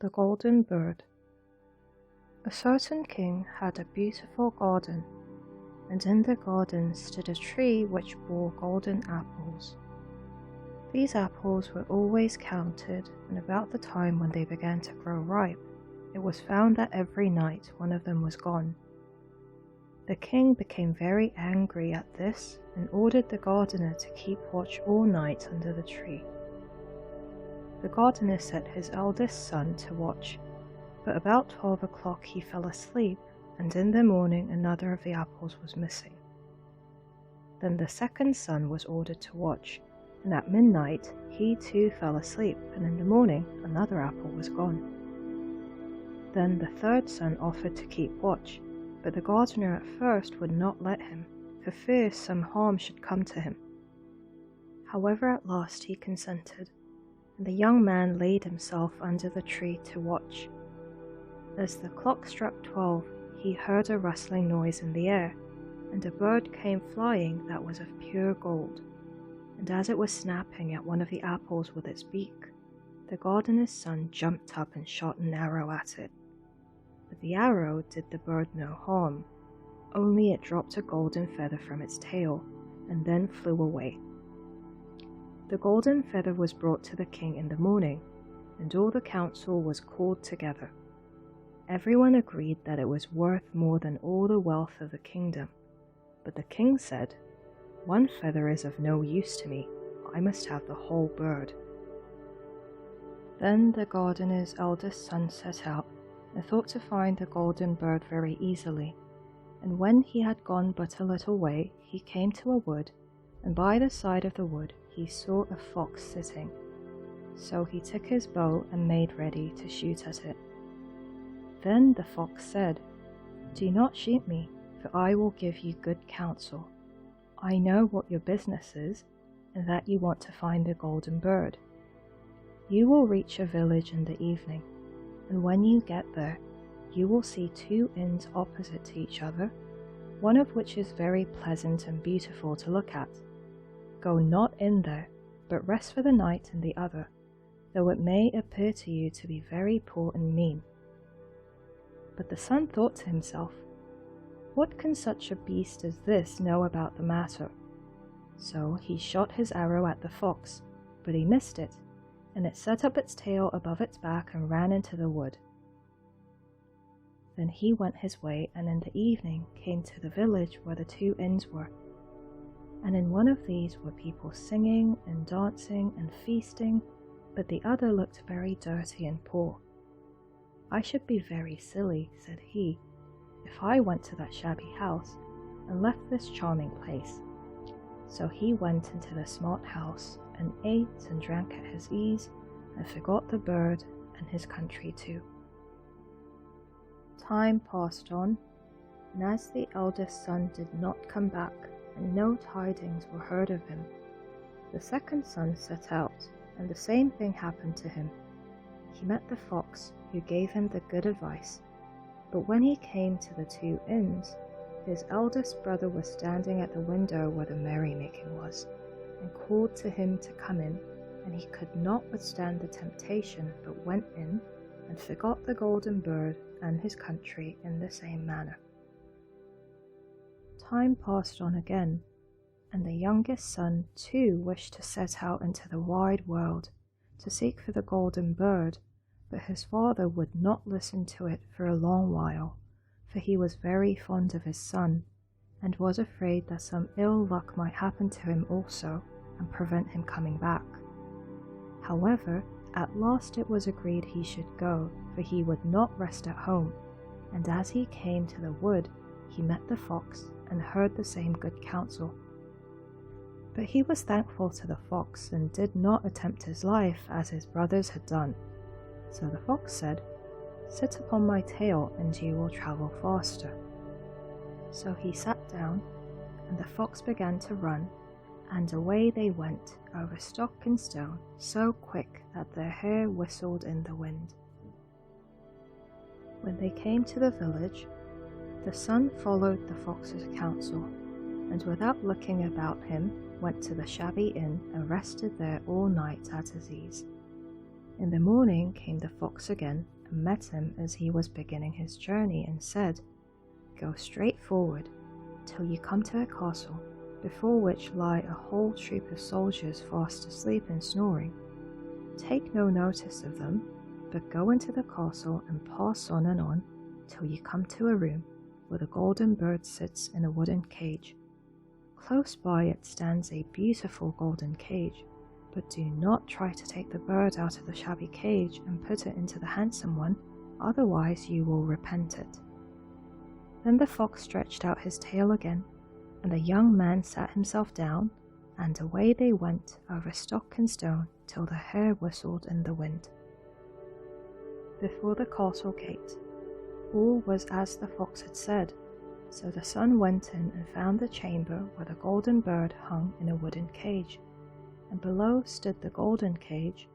The Golden Bird. A certain king had a beautiful garden, and in the garden stood a tree which bore golden apples. These apples were always counted, and about the time when they began to grow ripe, it was found that every night one of them was gone. The king became very angry at this and ordered the gardener to keep watch all night under the tree. The gardener set his eldest son to watch, but about 12 o'clock he fell asleep, and in the morning another of the apples was missing. Then the second son was ordered to watch, and at midnight he too fell asleep, and in the morning another apple was gone. Then the third son offered to keep watch, but the gardener at first would not let him, for fear some harm should come to him. However, at last he consented, and the young man laid himself under the tree to watch. As the clock struck 12, he heard a rustling noise in the air, and a bird came flying that was of pure gold, and as it was snapping at one of the apples with its beak, the gardener's son jumped up and shot an arrow at it. But the arrow did the bird no harm, only it dropped a golden feather from its tail, and then flew away. The golden feather was brought to the king in the morning, and all the council was called together. Everyone agreed that it was worth more than all the wealth of the kingdom, but the king said, "One feather is of no use to me, I must have the whole bird." Then the gardener's eldest son set out, and thought to find the golden bird very easily, and when he had gone but a little way, he came to a wood, and by the side of the wood he saw a fox sitting. So he took his bow and made ready to shoot at it. Then the fox said, "Do not shoot me, for I will give you good counsel. I know what your business is, and that you want to find the golden bird. You will reach a village in the evening, and when you get there, you will see two inns opposite to each other, one of which is very pleasant and beautiful to look at. Go not in there, but rest for the night in the other, though it may appear to you to be very poor and mean." But the son thought to himself, "What can such a beast as this know about the matter?" So he shot his arrow at the fox, but he missed it, and it set up its tail above its back and ran into the wood. Then he went his way, and in the evening came to the village where the two inns were. And in one of these were people singing and dancing and feasting, but the other looked very dirty and poor. "I should be very silly," said he, "if I went to that shabby house and left this charming place." So he went into the smart house and ate and drank at his ease, and forgot the bird and his country too. Time passed on, and as the eldest son did not come back, and no tidings were heard of him, the second son set out, and the same thing happened to him. He met the fox, who gave him the good advice, but when he came to the two inns, his eldest brother was standing at the window where the merrymaking was, and called to him to come in, and he could not withstand the temptation, but went in, and forgot the golden bird and his country in the same manner. Time passed on again, and the youngest son too wished to set out into the wide world to seek for the golden bird, but his father would not listen to it for a long while, for he was very fond of his son, and was afraid that some ill luck might happen to him also, and prevent him coming back. However, at last it was agreed he should go, for he would not rest at home, and as he came to the wood, he met the fox, and heard the same good counsel. But he was thankful to the fox, and did not attempt his life as his brothers had done. So the fox said, "Sit upon my tail, and you will travel faster." So he sat down, and the fox began to run, and away they went over stock and stone, so quick that their hair whistled in the wind. When they came to the village, the son followed the fox's counsel, and without looking about him, went to the shabby inn and rested there all night at his ease. In the morning came the fox again and met him as he was beginning his journey and said, "Go straight forward till you come to a castle, before which lie a whole troop of soldiers fast asleep and snoring. Take no notice of them, but go into the castle and pass on and on till you come to a room where the golden bird sits in a wooden cage. Close by it stands a beautiful golden cage, but do not try to take the bird out of the shabby cage and put it into the handsome one, otherwise you will repent it." Then the fox stretched out his tail again, and the young man sat himself down, and away they went over stock and stone till the hare whistled in the wind. Before the castle gate, all was as the fox had said, so the son went in and found the chamber where the golden bird hung in a wooden cage, and below stood the golden cage,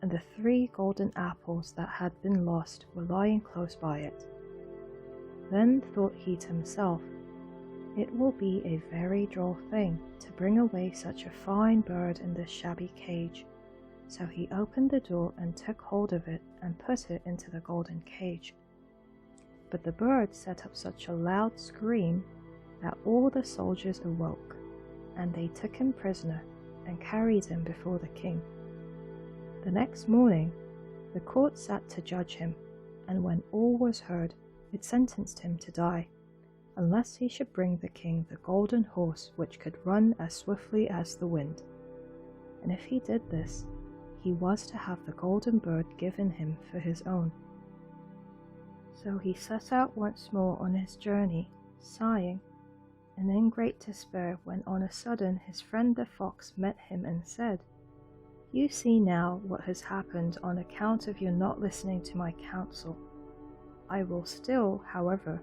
and the 3 golden apples that had been lost were lying close by it. Then thought he to himself, "It will be a very droll thing to bring away such a fine bird in this shabby cage." So he opened the door and took hold of it and put it into the golden cage. But the bird set up such a loud scream that all the soldiers awoke, and they took him prisoner and carried him before the king. The next morning the court sat to judge him, and when all was heard, it sentenced him to die, unless he should bring the king the golden horse which could run as swiftly as the wind. And if he did this, he was to have the golden bird given him for his own. So he set out once more on his journey, sighing, and in great despair, when on a sudden his friend the fox met him and said, "You see now what has happened on account of your not listening to my counsel. I will still, however,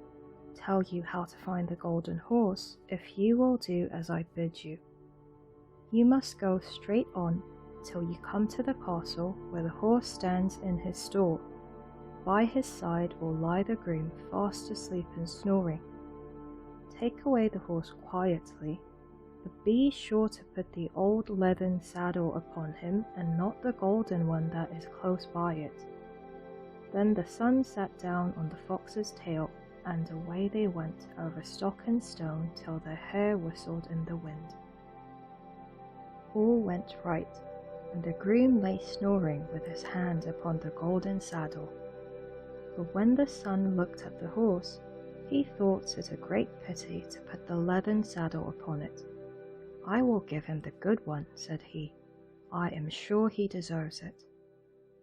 tell you how to find the golden horse if you will do as I bid you. You must go straight on till you come to the castle where the horse stands in his stall. By his side will lie the groom fast asleep and snoring. Take away the horse quietly, but be sure to put the old leathern saddle upon him and not the golden one that is close by it." Then the son sat down on the fox's tail, and away they went over stock and stone till the hare whistled in the wind. All went right, and the groom lay snoring with his hand upon the golden saddle. But when the son looked at the horse, he thought it a great pity to put the leathern saddle upon it. "I will give him the good one," said he. "I am sure he deserves it."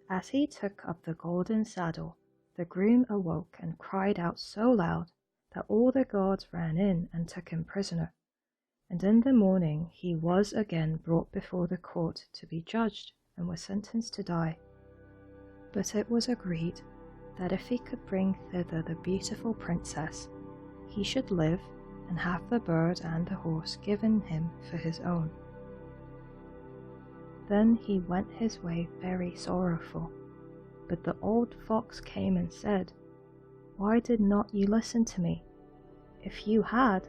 As he took up the golden saddle, the groom awoke and cried out so loud that all the guards ran in and took him prisoner. And in the morning he was again brought before the court to be judged and was sentenced to die. But it was agreed that if he could bring thither the beautiful princess, he should live and have the bird and the horse given him for his own. Then he went his way very sorrowful, but the old fox came and said, "Why did not you listen to me? If you had,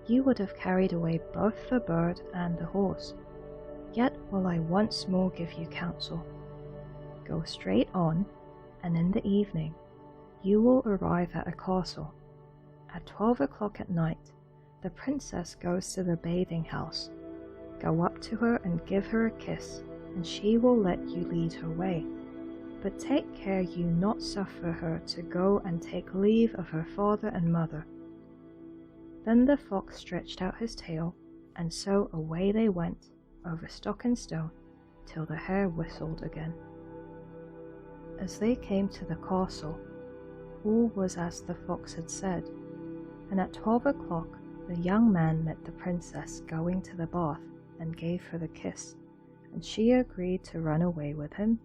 you would have carried away both the bird and the horse. Yet will I once more give you counsel. Go straight on, and in the evening you will arrive at a castle. At 12 o'clock at night, the princess goes to the bathing house. Go up to her and give her a kiss, and she will let you lead her way. But take care you not suffer her to go and take leave of her father and mother." Then the fox stretched out his tail, and so away they went over stock and stone till the hare whistled again. As they came to the castle, all was as the fox had said, and at 12 o'clock the young man met the princess going to the bath and gave her the kiss, and she agreed to run away with him,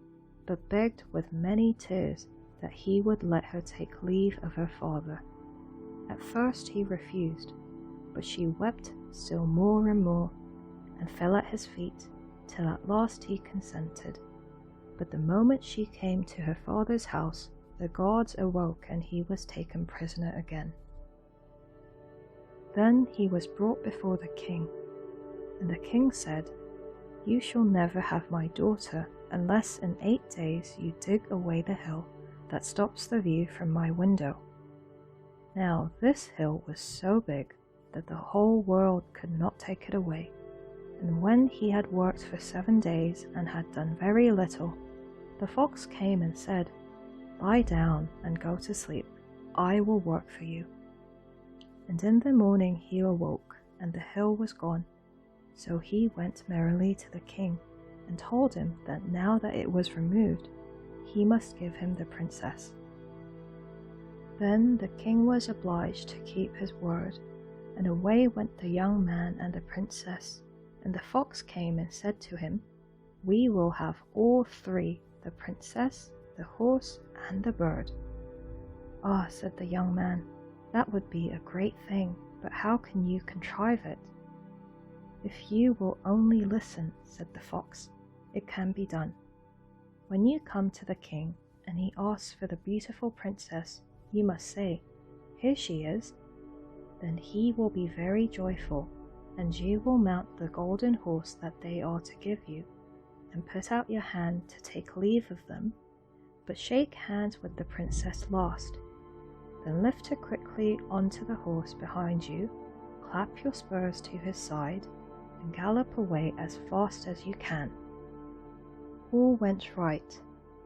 but begged with many tears that he would let her take leave of her father. At first he refused, but she wept still more and more, and fell at his feet, till at last he consented. But the moment she came to her father's house, the guards awoke, and he was taken prisoner again. Then he was brought before the king, and the king said, "You shall never have my daughter unless in 8 days you dig away the hill that stops the view from my window." Now this hill was so big that the whole world could not take it away, and when he had worked for 7 days and had done very little, the fox came and said, "Lie down and go to sleep. I will work for you." And in the morning he awoke, and the hill was gone. So he went merrily to the king, and told him that now that it was removed, he must give him the princess. Then the king was obliged to keep his word, and away went the young man and the princess. And the fox came and said to him, "We will have all 3, the princess, the horse, and the bird." "Ah," said the young man, "that would be a great thing, but how can you contrive it?" "If you will only listen," said the fox, "it can be done. When you come to the king and he asks for the beautiful princess, you must say, 'Here she is.' Then he will be very joyful, and you will mount the golden horse that they are to give you, and put out your hand to take leave of them, but shake hands with the princess last. Then lift her quickly onto the horse behind you, clap your spurs to his side, and gallop away as fast as you can." All went right.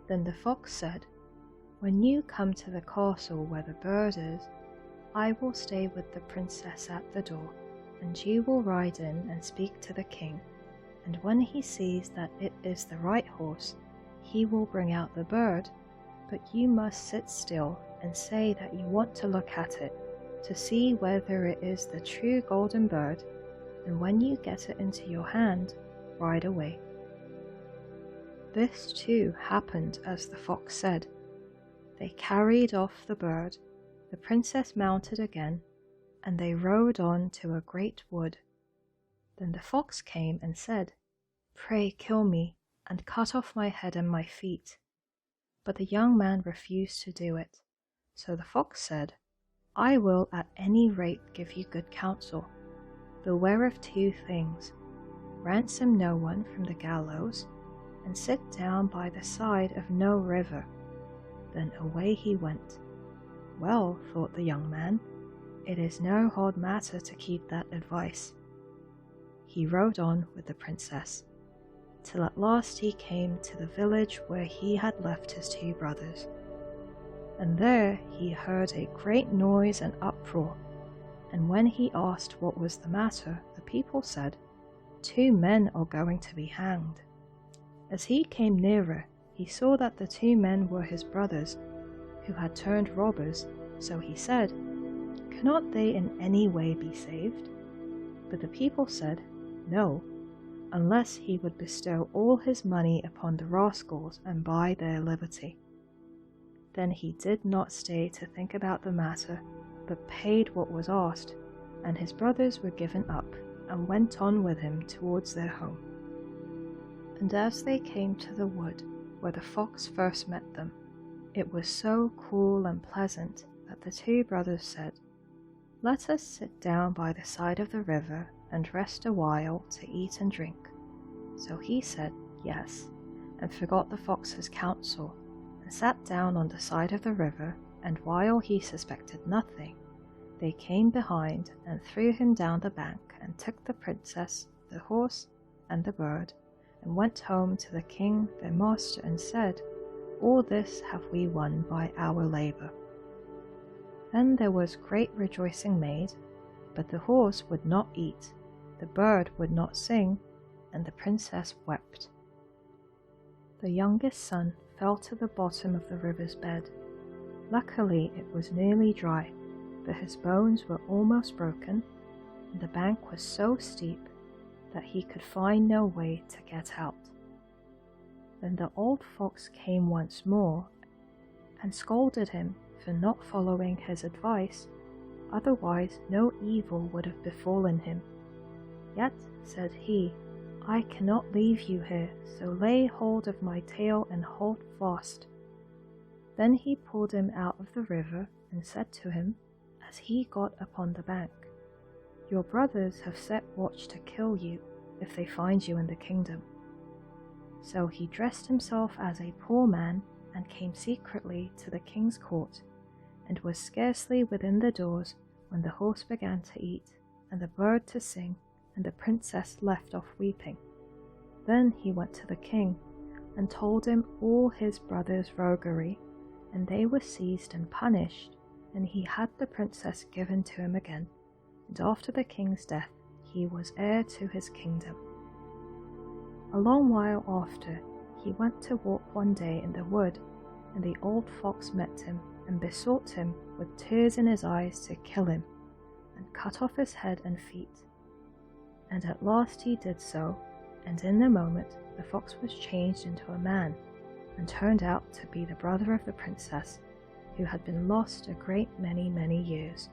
Then the fox said, "When you come to the castle where the bird is, I will stay with the princess at the door, and you will ride in and speak to the king, and when he sees that it is the right horse, he will bring out the bird, but you must sit still and say that you want to look at it, to see whether it is the true golden bird, and when you get it into your hand, ride away." This too happened as the fox said. They carried off the bird, the princess mounted again, and they rode on to a great wood. Then the fox came and said, "Pray kill me, and cut off my head and my feet." But the young man refused to do it. So the fox said, "I will at any rate give you good counsel. Beware of 2 things. Ransom no one from the gallows, and sit down by the side of no river." Then away he went. "Well," thought the young man, "it is no hard matter to keep that advice." He rode on with the princess, till at last he came to the village where he had left his 2 brothers. And there he heard a great noise and uproar, and when he asked what was the matter, the people said, "2 men are going to be hanged." As he came nearer, he saw that the 2 men were his brothers, who had turned robbers, so he said, "Cannot they in any way be saved?" But the people said, "No, unless he would bestow all his money upon the rascals and buy their liberty." Then he did not stay to think about the matter, but paid what was asked, and his brothers were given up, and went on with him towards their home. And as they came to the wood where the fox first met them, it was so cool and pleasant that the 2 brothers said, "Let us sit down by the side of the river and rest a while to eat and drink." So he said yes, and forgot the fox's counsel, and sat down on the side of the river, and while he suspected nothing, they came behind and threw him down the bank, and took the princess, the horse, and the bird, and went home to the king their master, and said, "All this have we won by our labour." Then there was great rejoicing made, but the horse would not eat, the bird would not sing, and the princess wept. The youngest son fell to the bottom of the river's bed. Luckily it was nearly dry, but his bones were almost broken, and the bank was so steep that he could find no way to get out. Then the old fox came once more, and scolded him for not following his advice, otherwise no evil would have befallen him. "Yet," said he, "I cannot leave you here, so lay hold of my tail and hold fast." Then he pulled him out of the river, and said to him, as he got upon the bank, "Your brothers have set watch to kill you, if they find you in the kingdom." So he dressed himself as a poor man and came secretly to the king's court, and was scarcely within the doors when the horse began to eat, and the bird to sing, and the princess left off weeping. Then he went to the king, and told him all his brother's roguery, and they were seized and punished, and he had the princess given to him again, and after the king's death he was heir to his kingdom. A long while after, he went to walk one day in the wood, and the old fox met him, and besought him with tears in his eyes to kill him, and cut off his head and feet. And at last he did so, and in a moment the fox was changed into a man, and turned out to be the brother of the princess, who had been lost a great many years.